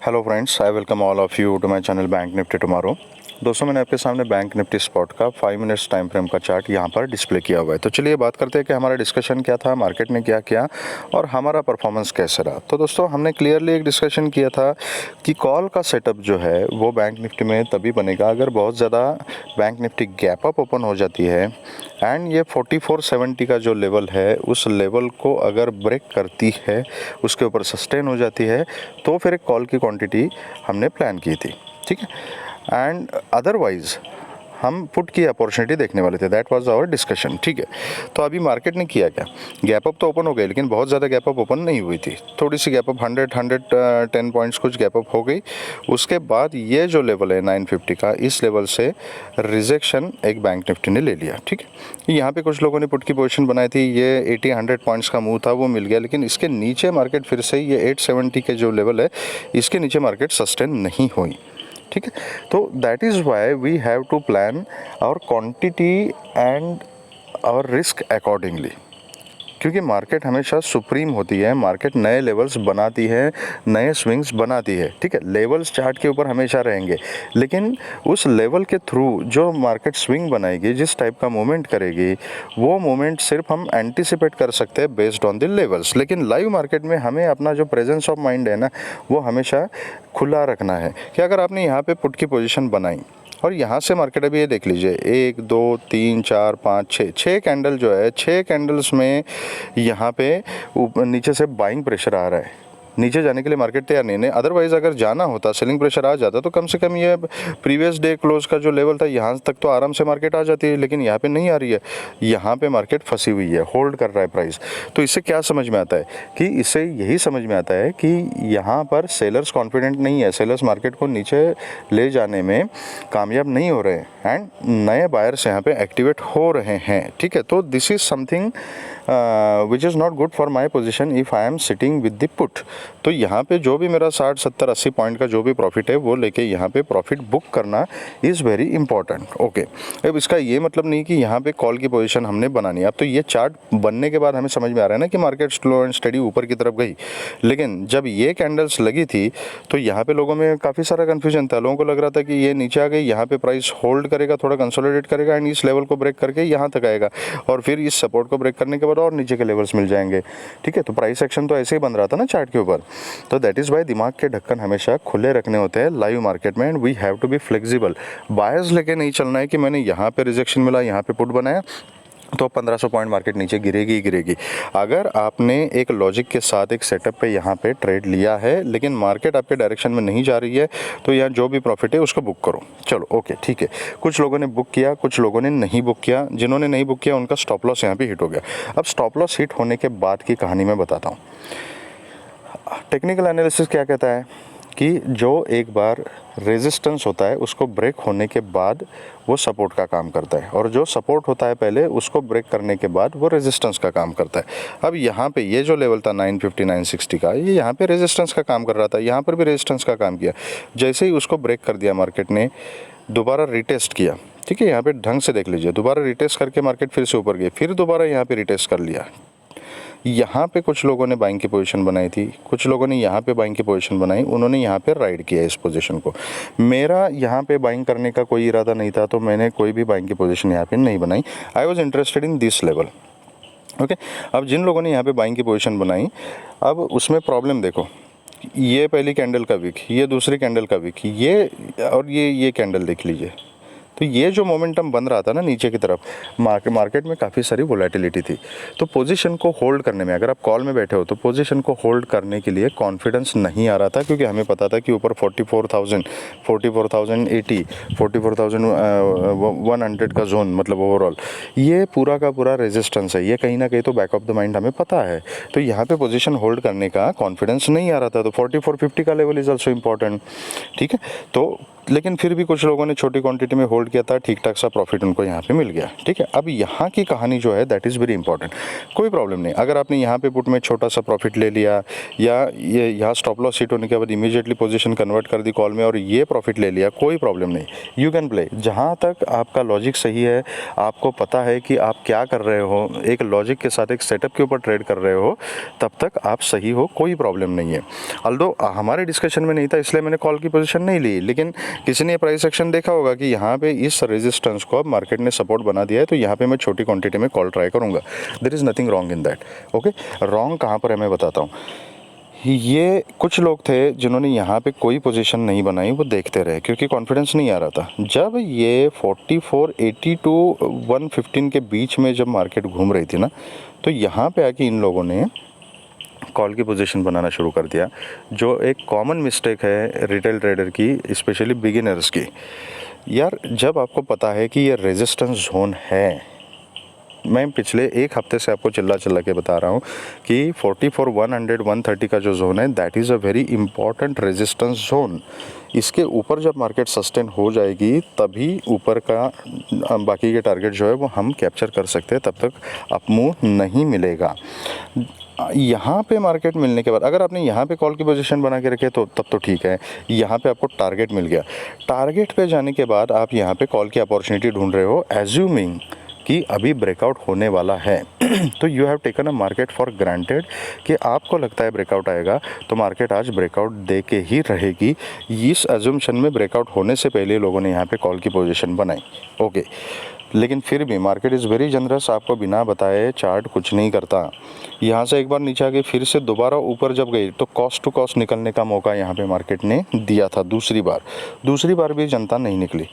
Hello friends, I welcome all of you to my channel Bank Nifty tomorrow. दोस्तों, मैंने आपके सामने Bank Nifty spot का 5 minutes time frame का chart यहाँ पर डिस्प्ले किया हुआ है। तो चलिए बात करते हैं कि हमारा डिस्कशन क्या था, मार्केट ने क्या किया और हमारा परफॉर्मेंस कैसे रहा। तो दोस्तों, हमने क्लियरली एक डिस्कशन किया था कि कॉल का सेटअप जो है वो बैंक निफ्टी में तभी बनेगा अगर बहुत ज़्यादा bank Nifty gap up open हो जाती है एंड ये 4470 का जो लेवल है उस लेवल को अगर ब्रेक करती है, उसके ऊपर सस्टेन हो जाती है, तो फिर एक कॉल की क्वांटिटी हमने प्लान की थी। ठीक है, एंड अदरवाइज हम पुट की अपॉर्चुनिटी देखने वाले थे। That was our discussion. ठीक है, तो अभी मार्केट ने किया क्या, गैप अप तो ओपन हो गई लेकिन बहुत ज़्यादा गैप अप ओपन नहीं हुई थी। थोड़ी सी गैप अप 110 पॉइंट्स कुछ गैप अप हो गई। उसके बाद ये जो लेवल है 950 का, इस लेवल से रिजेक्शन एक बैंक निफ्टी ने ले लिया। ठीक है, यहाँ पे कुछ लोगों ने पुट की पोजीशन बनाई थी, ये 80-100 पॉइंट्स का मूव था, वो मिल गया। लेकिन इसके नीचे मार्केट फिर से ये 870 के जो लेवल है, इसके नीचे मार्केट सस्टेन नहीं हुई। ठीक है, तो that is why we have to plan our quantity and our risk accordingly, क्योंकि मार्केट हमेशा सुप्रीम होती है, मार्केट नए लेवल्स बनाती है, नए स्विंग्स बनाती है। ठीक है, लेवल्स चार्ट के ऊपर हमेशा रहेंगे, लेकिन उस लेवल के थ्रू जो मार्केट स्विंग बनाएगी, जिस टाइप का मूवमेंट करेगी, वो मूवमेंट सिर्फ हम एंटिसिपेट कर सकते हैं बेस्ड ऑन द लेवल्स। लेकिन लाइव मार्केट में हमें अपना जो प्रेजेंस ऑफ माइंड है ना, वो हमेशा खुला रखना है कि अगर आपने यहाँ पे पुट की पोजीशन बनाई और यहाँ से मार्केट अभी ये देख लीजिए 1 2 3 4 5 6 कैंडल जो है, 6 कैंडल्स में यहाँ पे नीचे से बाइंग प्रेशर आ रहा है। नीचे जाने के लिए मार्केट तैयार नहीं है। अदरवाइज़ अगर जाना होता, सेलिंग प्रेशर आ जाता, तो कम से कम ये प्रीवियस डे क्लोज का जो लेवल था यहाँ तक तो आराम से मार्केट आ जाती है। लेकिन यहाँ पे नहीं आ रही है, यहाँ पे मार्केट फंसी हुई है, होल्ड कर रहा है प्राइस। तो इससे क्या समझ में आता है कि इससे यही समझ में आता है कि यहाँ पर सेलर्स कॉन्फिडेंट नहीं है, सेलर्स मार्केट को नीचे ले जाने में कामयाब नहीं हो रहे हैं एंड नए बायर्स यहाँ पे एक्टिवेट हो रहे हैं। ठीक है, तो this is something which is not good for my position if I am sitting with the put. तो यहाँ पे जो भी मेरा 60 70 80 पॉइंट का जो भी प्रॉफिट है वो लेके यहाँ पे प्रॉफिट बुक करना इज़ वेरी इंपॉर्टेंट। ओके, अब इसका ये मतलब नहीं कि यहाँ पे कॉल की पोजीशन हमने बनानी है। अब तो ये चार्ट बनने के बाद हमें समझ में आ रहा है ना कि मार्केट स्लो एंड स्टडी ऊपर की तरफ गई, लेकिन जब ये कैंडल्स लगी थी तो यहाँ पे लोगों में काफ़ी सारा कन्फ्यूजन था। लोगों को लग रहा था कि ये नीचे आ गई, यहाँ पे प्राइस होल्ड करेगा, थोड़ा कंसोलिडेट करेगा एंड इस लेवल को ब्रेक करके यहाँ तक आएगा और फिर इस सपोर्ट को ब्रेक करने के बाद और नीचे के लेवल्स मिल जाएंगे। ठीक है, तो प्राइस एक्शन तो ऐसे ही बन रहा था ना चार्ट के ऊपर। तो दैट इज़ वाई दिमाग के ढक्कन हमेशा खुले रखने होते हैं लाइव मार्केट में and we have to be flexible. Bias लेके नहीं चलना है कि मैंने यहाँ पे रिजेक्शन मिला, यहाँ पे पुट बनाया तो 1500 पॉइंट मार्केट नीचे गिरेगी ही गिरेगी। अगर आपने एक लॉजिक के साथ एक सेटअप पे यहाँ पे ट्रेड लिया है लेकिन मार्केट आपके डायरेक्शन में नहीं जा रही है, तो यहाँ जो भी प्रॉफिट है उसको बुक करो। चलो ओके, ठीक है, कुछ लोगों ने बुक किया, कुछ लोगों ने नहीं बुक किया। जिन्होंने नहीं बुक किया उनका स्टॉप लॉस यहाँ पे हिट हो गया। अब स्टॉप लॉस हिट होने के बाद की कहानी मैं बताता हूँ। टेक्निकल एनालिसिस क्या कहता है कि जो एक बार रेजिस्टेंस होता है उसको ब्रेक होने के बाद वो सपोर्ट का काम करता है, और जो सपोर्ट होता है पहले उसको ब्रेक करने के बाद वो रेजिस्टेंस का काम करता है। अब यहाँ पे ये जो लेवल था 950 960 का, ये यहाँ पे रेजिस्टेंस का काम कर रहा था, यहाँ पर भी रेजिस्टेंस का काम किया। जैसे ही उसको ब्रेक कर दिया मार्केट ने, दोबारा रिटेस्ट किया। ठीक है, यहाँ पे ढंग से देख लीजिए, दोबारा रिटेस्ट करके मार्केट फिर से ऊपर गई, फिर दोबारा यहाँ पे रिटेस्ट कर लिया। यहाँ पे कुछ लोगों ने बाइंग की पोजीशन बनाई थी, कुछ लोगों ने यहाँ पे बाइंग की पोजीशन बनाई, उन्होंने यहाँ पे राइड किया इस पोजीशन को। मेरा यहाँ पे बाइंग करने का कोई इरादा नहीं था, तो मैंने कोई भी बाइंग की पोजीशन यहाँ पे नहीं बनाई। I was interested in this level. Okay, अब जिन लोगों ने यहाँ पे बाइंग की पोजीशन बनाई, अब उसमें प्रॉब्लम देखो, ये पहली कैंडल का विक, ये दूसरी कैंडल का विक, ये और ये कैंडल देख लीजिए। तो ये जो मोमेंटम बन रहा था ना नीचे की तरफ, मार्केट में काफ़ी सारी वोलेटिलिटी थी। तो पोजीशन को होल्ड करने में, अगर आप कॉल में बैठे हो तो पोजीशन को होल्ड करने के लिए कॉन्फिडेंस नहीं आ रहा था, क्योंकि हमें पता था कि ऊपर 44,000 44,080 44,100 का जोन, मतलब ओवरऑल ये पूरा का पूरा रेजिस्टेंस है। ये कहीं ना कहीं तो बैक ऑफ द माइंड हमें पता है। तो यहाँ पे पोजीशन होल्ड करने का कॉन्फिडेंस नहीं आ रहा था। तो 4450 का लेवल इज़ ऑल्सो इम्पॉर्टेंट। ठीक है, तो लेकिन फिर भी कुछ लोगों ने छोटी क्वांटिटी में होल्ड किया था, ठीक ठाक सा प्रॉफिट उनको यहाँ पे मिल गया। ठीक है, अब यहाँ की कहानी जो है दैट इज़ वेरी इंपॉर्टेंट। कोई प्रॉब्लम नहीं, अगर आपने यहाँ पे पुट में छोटा सा प्रॉफिट ले लिया या ये यहाँ स्टॉप लॉस हिट होने के बाद इमीडिएटली पोजीशन कन्वर्ट कर दी कॉल में और ये प्रॉफिट ले लिया, कोई प्रॉब्लम नहीं, यू कैन प्ले। जहाँ तक आपका लॉजिक सही है, आपको पता है कि आप क्या कर रहे हो, एक लॉजिक के साथ एक सेटअप के ऊपर ट्रेड कर रहे हो, तब तक आप सही हो, कोई प्रॉब्लम नहीं है। अल्दो हमारे डिस्कशन में नहीं था इसलिए मैंने कॉल की पोजीशन नहीं ली, लेकिन किसी ने प्राइस एक्शन देखा होगा कि यहाँ पे इस रेजिस्टेंस को अब मार्केट ने सपोर्ट बना दिया है, तो यहाँ पे मैं छोटी क्वांटिटी में कॉल ट्राई करूँगा। There is nothing wrong in that. Okay, wrong कहाँ पर है मैं बताता हूँ। ये कुछ लोग थे जिन्होंने यहाँ पे कोई पोजीशन नहीं बनाई, वो देखते रहे क्योंकि कॉन्फिडेंस नहीं आ रहा था। जब ये 4480 टू 115 के बीच में जब मार्केट घूम रही थी ना, तो यहाँ पे आके इन लोगों ने कॉल की पोजीशन बनाना शुरू कर दिया, जो एक कॉमन मिस्टेक है रिटेल ट्रेडर की, स्पेशली बिगिनर्स की। यार जब आपको पता है कि ये रेजिस्टेंस जोन है, मैं पिछले एक हफ्ते से आपको चिल्ला के बता रहा हूँ कि 44,100 130 का जो जोन है that is a very important resistance zone. इसके ऊपर जब मार्केट सस्टेन हो जाएगी तभी ऊपर का बाकी के टारगेट जो है वो हम कैप्चर कर सकते हैं, तब तक अपमूव नहीं मिलेगा। यहाँ पे मार्केट मिलने के बाद अगर आपने यहाँ पे कॉल की पोजीशन बना के रखे तो तब तो ठीक है, यहाँ पे आपको टारगेट मिल गया। टारगेट पे जाने के बाद आप यहाँ पे कॉल की अपॉर्चुनिटी ढूंढ रहे हो, एज्यूमिंग कि अभी ब्रेकआउट होने वाला है तो you have taken a market for granted कि आपको लगता है ब्रेकआउट आएगा तो मार्केट आज ब्रेकआउट दे के ही रहेगी। इस एज्यूम्शन में ब्रेकआउट होने से पहले लोगों ने यहाँ पे कॉल की पोजीशन बनाई। ओके, लेकिन फिर भी मार्केट इज़ वेरी जनरस, आपको बिना बताए चार्ट कुछ नहीं करता। यहाँ से एक बार नीचे आ गई, फिर से दोबारा ऊपर जब गई तो कॉस्ट टू कॉस्ट निकलने का मौका यहाँ पे मार्केट ने दिया था। दूसरी बार भी जनता नहीं निकली,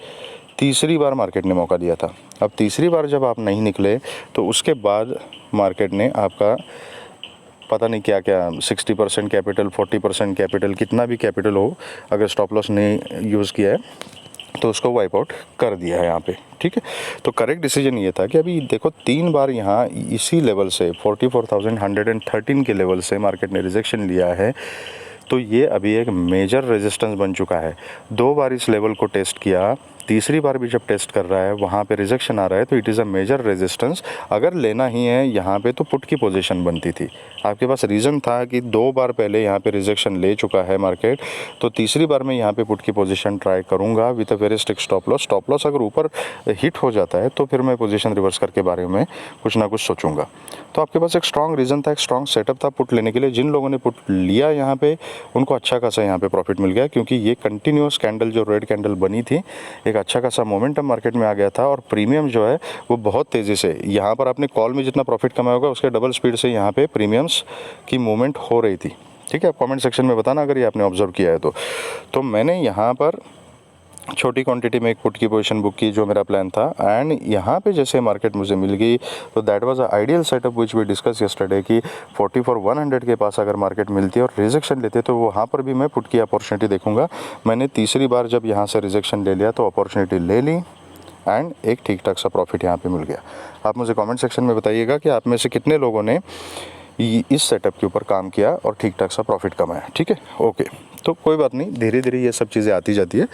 तीसरी बार मार्केट ने मौका दिया था। अब तीसरी बार जब आप नहीं निकले तो उसके बाद मार्केट ने आपका पता नहीं क्या क्या 60% कैपिटल, 40% कैपिटल, कितना भी कैपिटल हो, अगर स्टॉप लॉस नहीं यूज़ किया है तो उसको वाइप आउट कर दिया है यहाँ पे। ठीक है, तो करेक्ट डिसीजन ये था कि अभी देखो 3 बार यहाँ इसी लेवल से 44,113 के लेवल से मार्केट ने रिजेक्शन लिया है, तो ये अभी एक मेजर रेजिस्टेंस बन चुका है। 2 बार इस लेवल को टेस्ट किया, तीसरी बार भी जब टेस्ट कर रहा है वहाँ पे रिजेक्शन आ रहा है, तो it is a major resistance. अगर लेना ही है यहाँ पे तो पुट की पोजीशन बनती थी, आपके पास रीज़न था कि 2 बार पहले यहाँ पे रिजेक्शन ले चुका है मार्केट, तो तीसरी बार मैं यहाँ पे पुट की पोजीशन ट्राई करूँगा with a very strict stop loss. Stop loss अगर ऊपर हिट हो जाता है तो फिर मैं पोजीशन रिवर्स करके बारे में कुछ ना कुछ सोचूंगा। तो आपके पास एक स्ट्रॉन्ग रीज़न था, एक स्ट्रॉन्ग सेटअप था पुट लेने के लिए। जिन लोगों ने पुट लिया यहाँ पे उनको अच्छा खासा यहाँ पे प्रॉफिट मिल गया, क्योंकि ये कंटिन्यूस कैंडल जो रेड कैंडल बनी थी, एक अच्छा खासा मोमेंटम मार्केट में आ गया था और प्रीमियम जो है वो बहुत तेज़ी से, यहाँ पर आपने कॉल में जितना प्रॉफिट कमाया होगा उसके डबल स्पीड से यहाँ पे प्रीमियम्स की मूवमेंट हो रही थी। ठीक है, आप कमेंट सेक्शन में बताना अगर ये आपने ऑब्जर्व किया है तो मैंने यहाँ पर छोटी क्वांटिटी में एक पुट की पोजीशन बुक की जो मेरा प्लान था, एंड यहाँ पे जैसे मार्केट मुझे मिल गई तो that was a ideal setup which we discuss yesterday कि 44,100 के पास अगर मार्केट मिलती है और रिजेक्शन लेते तो वहाँ पर भी मैं पुट की अपॉर्चुनिटी देखूंगा। मैंने तीसरी बार जब यहाँ से रिजेक्शन ले लिया तो अपॉर्चुनिटी ले ली एंड एक ठीक ठाक सा प्रॉफिट यहाँ पे मिल गया। आप मुझे कमेंट सेक्शन में बताइएगा कि आप में से कितने लोगों ने इस सेटअप के ऊपर काम किया और ठीक ठाक सा प्रॉफिट कमाया। ठीक है, ओके, तो कोई बात नहीं, धीरे धीरे ये सब चीज़ें आती जाती है,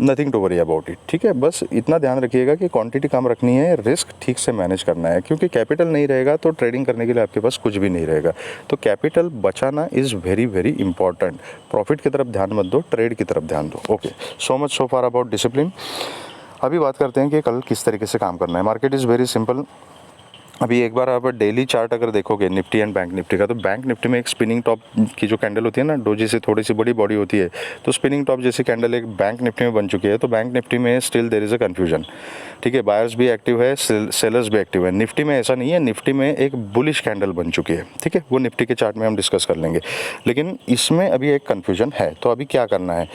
nothing to worry about it. ठीक है, बस इतना ध्यान रखिएगा कि क्वांटिटी कम रखनी है, रिस्क ठीक से मैनेज करना है, क्योंकि कैपिटल नहीं रहेगा तो ट्रेडिंग करने के लिए आपके पास कुछ भी नहीं रहेगा। तो कैपिटल बचाना is very very important. Profit की तरफ ध्यान मत दो, ट्रेड की तरफ ध्यान दो। Okay, so much so far about discipline. अभी बात करते हैं कि कल किस तरीके से काम करना है। Market is very simple. अभी एक बार आप डेली चार्ट अगर देखोगे निफ्टी एंड बैंक निफ्टी का, तो बैंक निफ्टी में एक स्पिनिंग टॉप की जो कैंडल होती है ना, डोजी से थोड़ी सी बड़ी बॉडी होती है, तो स्पिनिंग टॉप जैसी कैंडल एक बैंक निफ्टी में बन चुकी है। तो बैंक निफ्टी में still there is a confusion. ठीक है, बायर्स भी एक्टिव है, सेलर्स भी एक्टिव है। निफ्टी में ऐसा नहीं है, निफ्टी में एक बुलिश कैंडल बन चुकी है। ठीक है, वो निफ्टी के चार्ट में हम डिस्कस कर लेंगे, लेकिन इसमें अभी एक कन्फ्यूजन है। तो अभी क्या करना है,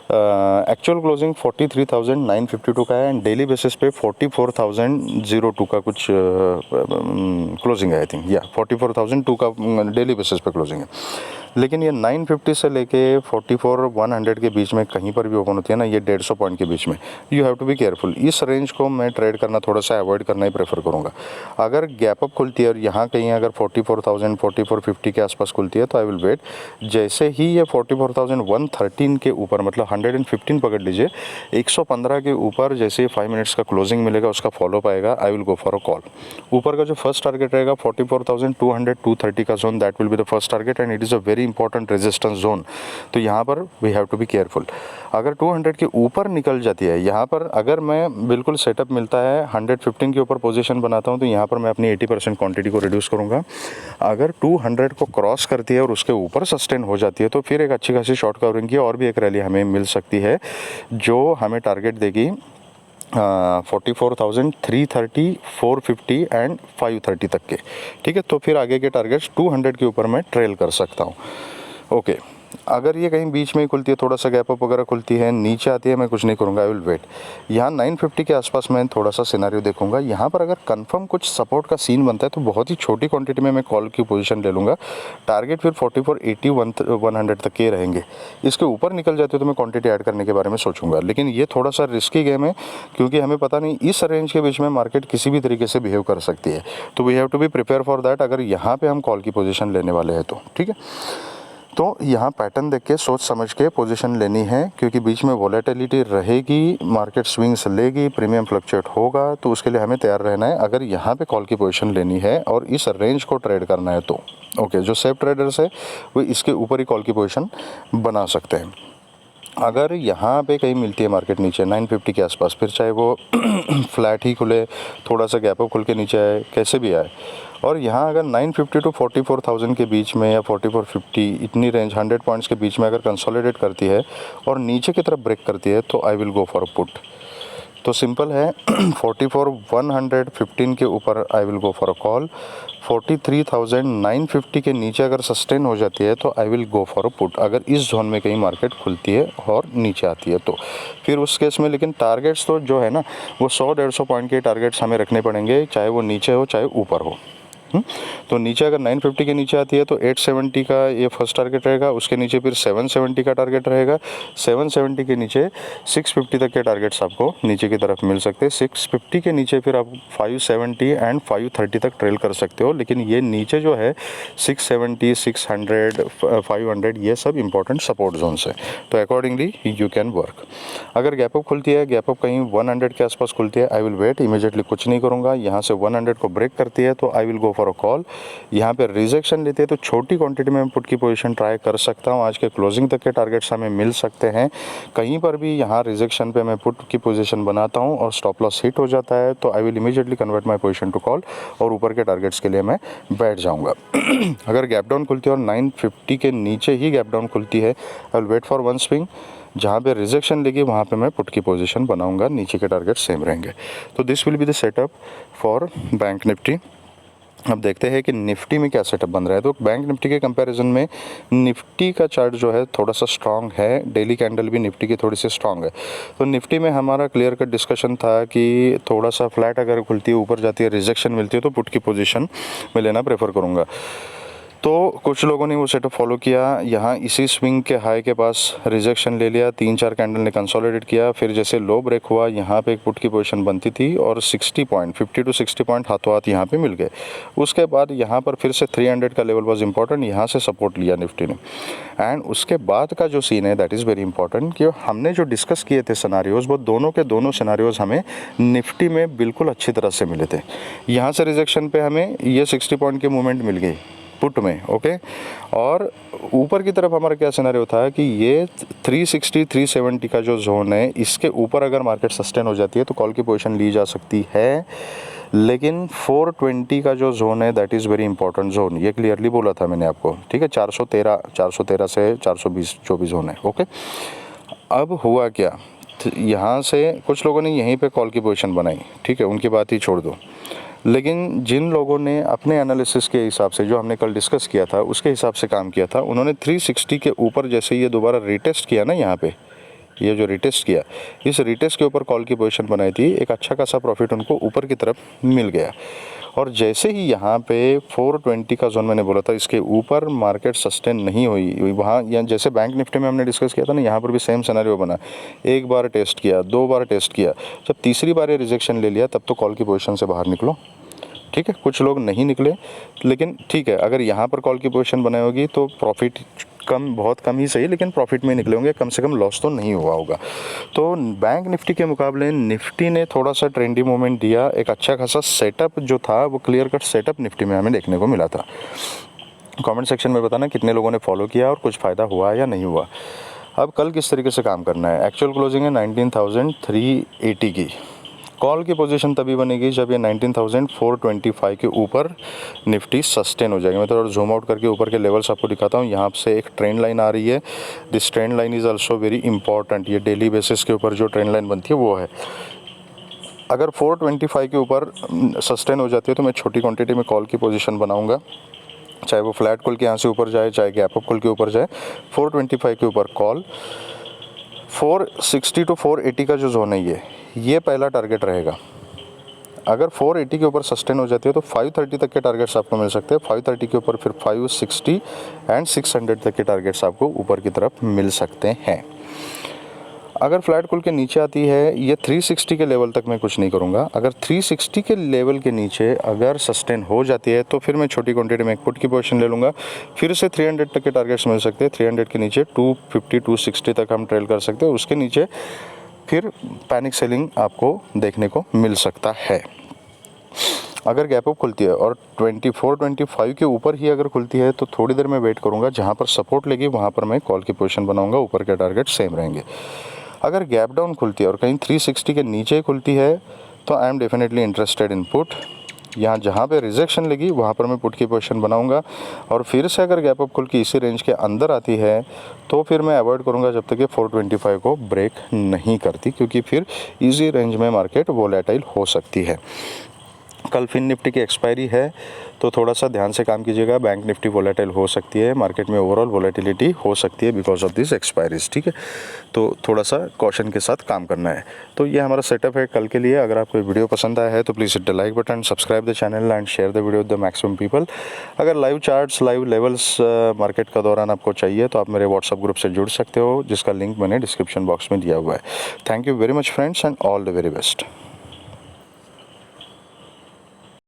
एक्चुअल क्लोजिंग 43,952 का है एंड डेली बेसिस पे 44,002 का कुछ क्लोजिंग है। आई थिंक 44,002 का डेली बेसिस पे क्लोजिंग है। लेकिन ये 950 से लेके 44,100 के बीच में कहीं पर भी ओपन होती है ना, ये 150 पॉइंट के बीच में, you have to be careful. इस रेंज को मैं ट्रेड करना थोड़ा सा अवॉइड करना ही प्रेफर करूँगा। अगर गैप अप खुलती है और यहाँ कहीं अगर 44,000 4450 के आसपास खुलती है तो आई विल वेट। जैसे ही ये 44,113 के ऊपर, मतलब 115 पकड़ लीजिए, 115 के ऊपर जैसे 5 मिनट्स का क्लोजिंग मिलेगा, उसका फॉलो पाएगा, I will go for a call. ऊपर का जो फर्स्ट टारगेट रहेगा 44,200 230 का zone, that will be the first target and it is a very important resistance zone. तो यहाँ पर we have to be careful. अगर 200 के ऊपर निकल जाती है, यहाँ पर अगर मैं बिल्कुल सेटअप मिलता है 115 के ऊपर पोजीशन बनाता हूँ, तो यहाँ पर मैं अपनी 80% क्वांटिटी को रिड्यूस करूँगा। अगर 200 को क्रॉस करती है और उसके ऊपर सस्टेन हो जाती है तो फिर एक अच्छी खासी शॉर्ट कवरिंग की और भी एक रैली हमें मिल सकती है, जो हमें टारगेट देगी 44,330 450 एंड 530 तक के। ठीक है, तो फिर आगे के टारगेट्स 200 के ऊपर मैं ट्रेल कर सकता हूँ। ओके, अगर ये कहीं बीच में ही खुलती है, थोड़ा सा गैप अप वगैरह खुलती है, नीचे आती है, मैं कुछ नहीं करूँगा, आई विल वेट। यहाँ 950 के आसपास मैं थोड़ा सा सिनेरियो देखूंगा। यहाँ पर अगर कंफर्म कुछ सपोर्ट का सीन बनता है तो बहुत ही छोटी क्वांटिटी में मैं कॉल की पोजीशन ले लूँगा। टारगेट फिर 4480 100 तक के रहेंगे। इसके ऊपर निकल जाते तो मैं क्वांटिटी ऐड करने के बारे में सोचूंगा, लेकिन ये थोड़ा सा रिस्की गेम है क्योंकि हमें पता नहीं इस रेंज के बीच में मार्केट किसी भी तरीके से बिहेव कर सकती है। तो we have to be prepare for that अगर यहाँ पर हम कॉल की पोजिशन लेने वाले हैं तो। ठीक है, तो यहाँ पैटर्न देख के सोच समझ के पोजीशन लेनी है, क्योंकि बीच में वॉलेटिलिटी रहेगी, मार्केट स्विंग्स लेगी, प्रीमियम फ्लक्चुएट होगा, तो उसके लिए हमें तैयार रहना है अगर यहाँ पे कॉल की पोजीशन लेनी है और इस रेंज को ट्रेड करना है तो। ओके, जो सेफ ट्रेडर्स है वो इसके ऊपर ही कॉल की पोजीशन बना सकते हैं। अगर यहाँ पे कहीं मिलती है मार्केट नीचे 950 के आसपास, फिर चाहे वो फ्लैट ही खुले, थोड़ा सा गैप अप खुल के नीचे आए, कैसे भी आए, और यहाँ अगर 950 टू 44,000 के बीच में या 4450 इतनी रेंज 100 पॉइंट्स के बीच में अगर कंसोलिडेट करती है और नीचे की तरफ ब्रेक करती है तो I will go for a put. तो सिंपल है 44,115 के ऊपर आई will go for a call. 43,950 के नीचे अगर सस्टेन हो जाती है तो I will go for a put, अगर इस जोन में कहीं मार्केट खुलती है और नीचे आती है तो। फिर उस केस में लेकिन टारगेट्स तो जो है ना वो 100-150 पॉइंट के टारगेट्स हमें रखने पड़ेंगे, चाहे वो नीचे हो चाहे ऊपर हो। तो नीचे अगर 950 के नीचे आती है तो 870 का ये फर्स्ट टारगेट रहेगा, उसके नीचे फिर 770 का टारगेट रहेगा, 770 के नीचे 650 तक के टारगेट्स आपको नीचे की तरफ मिल सकते हैं। 650 के नीचे फिर आप 570 एंड 530 तक ट्रेल कर सकते हो, लेकिन ये नीचे जो है 670 600 500 ये सब इंपॉर्टेंट सपोर्ट जोन्स है, तो अकॉर्डिंगली यू कैन वर्क। अगर गैप अप खुलती है, गैप अप कहीं 100 के आसपास खुलती है, आई विल वेट, इमीडिएटली कुछ नहीं करूँगा। यहाँ से 100 को ब्रेक करती है तो I will go for a call. यहाँ पे रिजेक्शन लेते हैं तो छोटी क्वांटिटी में पुट की पोजीशन ट्राई कर सकता हूँ। आज के क्लोजिंग तक के टारगेट्स हमें मिल सकते हैं। कहीं पर भी यहाँ रिजेक्शन पे मैं पुट की पोजीशन बनाता हूँ और स्टॉप लॉस हिट हो जाता है तो I will immediately convert my position to call और ऊपर के टारगेट्स के लिए मैं बैठ जाऊँगा। अगर गैप डाउन खुलती है और 950 के नीचे ही गैप डाउन खुलती है, I will wait for one swing, जहाँ पे रिजेक्शन लेगी वहाँ पे मैं पुट की पोजीशन बनाऊँगा, नीचे के टारगेट सेम रहेंगे। तो this will be the setup for bank Nifty. अब देखते हैं कि निफ्टी में क्या सेटअप बन रहा है। तो बैंक निफ्टी के कंपैरिजन में निफ्टी का चार्ट जो है थोड़ा सा स्ट्रांग है, डेली कैंडल भी निफ्टी की थोड़ी सी स्ट्रांग है। तो निफ्टी में हमारा क्लियर कट डिस्कशन था कि थोड़ा सा फ्लैट अगर खुलती है, ऊपर जाती है, रिजेक्शन मिलती है तो पुट की पोजीशन मैं लेना प्रेफर करूँगा। तो कुछ लोगों ने वो सेटअप फॉलो किया, यहाँ इसी स्विंग के हाई के पास रिजेक्शन ले लिया, 3-4 कैंडल ने कंसोलिडेट किया, फिर जैसे लो ब्रेक हुआ यहाँ पे एक पुट की पोजीशन बनती थी और 60 पॉइंट 50 टू 60 पॉइंट हाथों हाथ यहाँ पे मिल गए। उसके बाद यहाँ पर फिर से 300 का लेवल वाज इंपॉर्टेंट, यहाँ से सपोर्ट लिया निफ्टी ने। एंड उसके बाद का जो सीन है दैट इज़ वेरी इंपॉर्टेंट कि हमने जो डिस्कस किए थे सिनारियोज़, वो दोनों के दोनों सिनारियोज़ हमें निफ्टी में बिल्कुल अच्छी तरह से मिले थे। यहाँ से रिजेक्शन पे हमें ये 60 पॉइंट की मूवमेंट मिल गई पुट में, ओके। और ऊपर की तरफ हमारा क्या सिनेरियो था कि ये 360 370 का जो जोन है, इसके ऊपर अगर मार्केट सस्टेन हो जाती है तो कॉल की पोजीशन ली जा सकती है, लेकिन 420 का जो जोन है that is very important zone, ये क्लियरली बोला था मैंने आपको, ठीक है। 413 से 420 जो भी जोन है, ओके। अब हुआ क्या, यहाँ से कुछ लोगों ने यहीं पे कॉल की पोजीशन बनाई, ठीक है, उनकी बात ही छोड़ दो। लेकिन जिन लोगों ने अपने एनालिसिस के हिसाब से, जो हमने कल डिस्कस किया था उसके हिसाब से काम किया था, उन्होंने 360 के ऊपर जैसे ये दोबारा रिटेस्ट किया ना, यहाँ पे ये जो रिटेस्ट किया, इस रिटेस्ट के ऊपर कॉल की पोजीशन बनाई थी, एक अच्छा खासा प्रॉफिट उनको ऊपर की तरफ मिल गया। और जैसे ही यहाँ पे 420 का जोन मैंने बोला था, इसके ऊपर मार्केट सस्टेन नहीं हुई वहाँ, यहाँ जैसे बैंक निफ्टी में हमने डिस्कस किया था ना, यहाँ पर भी सेम सिनेरियो बना। एक बार टेस्ट किया, 2 बार टेस्ट किया, जब तीसरी बार ये रिजेक्शन ले लिया तब तो कॉल की पोजीशन से बाहर निकलो। ठीक है, कुछ लोग नहीं निकले, लेकिन ठीक है, अगर यहाँ पर कॉल की पोजीशन बनाई होगी तो प्रॉफिट कम, बहुत कम ही सही, लेकिन प्रॉफिट में निकले होंगे, कम से कम लॉस तो नहीं हुआ होगा। तो बैंक निफ्टी के मुकाबले निफ्टी ने थोड़ा सा ट्रेंडी मूवमेंट दिया, एक अच्छा खासा सेटअप जो था वो क्लियर कट सेटअप निफ्टी में हमें देखने को मिला था। कमेंट सेक्शन में बताना कितने लोगों ने फॉलो किया और कुछ फ़ायदा हुआ या नहीं हुआ। अब कल किस तरीके से काम करना है। एक्चुअल क्लोजिंग है 19,380 की। कॉल की पोजीशन तभी बनेगी जब ये 19,425 के ऊपर निफ्टी सस्टेन हो जाएगी। मैं थोड़ा जूम आउट करके ऊपर के लेवल्स आपको दिखाता हूँ। यहाँ से एक ट्रेंड लाइन आ रही है, this trend line is also very important. ये डेली बेसिस के ऊपर जो ट्रेंड लाइन बनती है वो है। अगर 425 के ऊपर सस्टेन हो जाती है तो मैं छोटी क्वांटिटी में कॉल की पोजीशन बनाऊंगा, चाहे वो फ्लैट कॉल के यहाँ से ऊपर जाए, चाहे गैप अप कॉल के ऊपर जाए। 425 के ऊपर कॉल, 460 टू 480 का जो जोन है ये पहला टारगेट रहेगा। अगर 480 के ऊपर सस्टेन हो जाती है तो 530 तक के टारगेट्स आपको मिल सकते हैं। 530 के ऊपर फिर 560 एंड 600 तक के टारगेट्स आपको ऊपर की तरफ मिल सकते हैं। अगर फ्लैट कॉल के नीचे आती है, ये 360 के लेवल तक मैं कुछ नहीं करूँगा। अगर 360 के लेवल के नीचे अगर सस्टेन हो जाती है तो फिर मैं छोटी क्वांटिटी में एक पुट की पोजीशन ले लूँगा। फिर से 300 तक के टारगेट्स मिल सकते हैं। 300 के नीचे 250 260 तक हम ट्रेल कर सकते हैं। उसके नीचे फिर पैनिक सेलिंग आपको देखने को मिल सकता है। अगर गैप अप खुलती है और 24-25 के ऊपर ही अगर खुलती है तो थोड़ी देर में वेट करूँगा, जहाँ पर सपोर्ट लेगी वहाँ पर मैं कॉल की पोजीशन बनाऊँगा, ऊपर के टारगेट सेम रहेंगे। अगर गैप डाउन खुलती है और कहीं 360 के नीचे खुलती है तो I am definitely interested in put. यहाँ जहाँ पे रिजेक्शन लगी वहाँ पर मैं पुट की पोजीशन बनाऊंगा। और फिर से अगर गैप अप खुल की इसी रेंज के अंदर आती है तो फिर मैं अवॉइड करूँगा जब तक कि 425 को ब्रेक नहीं करती, क्योंकि फिर इजी रेंज में मार्केट वोलेटाइल हो सकती है। कल फिन निफ्टी की एक्सपायरी है तो थोड़ा सा ध्यान से काम कीजिएगा। बैंक निफ्टी वोलेटाइल हो सकती है, मार्केट में ओवरऑल वोलेटिलिटी हो सकती है बिकॉज ऑफ दिस एक्सपायरीज। ठीक है, तो थोड़ा सा कॉशन के साथ काम करना है। तो ये हमारा सेटअप है कल के लिए। अगर आपको वीडियो पसंद आया है तो please hit the like button, subscribe the channel and share the video with the maximum people. अगर live charts, live levels market का दौरान आपको चाहिए तो आप मेरे व्हाट्सअप ग्रुप से जुड़ सकते हो, जिसका लिंक मैंने डिस्क्रिप्शन बॉक्स में दिया हुआ है। Thank you very much friends and all the very best.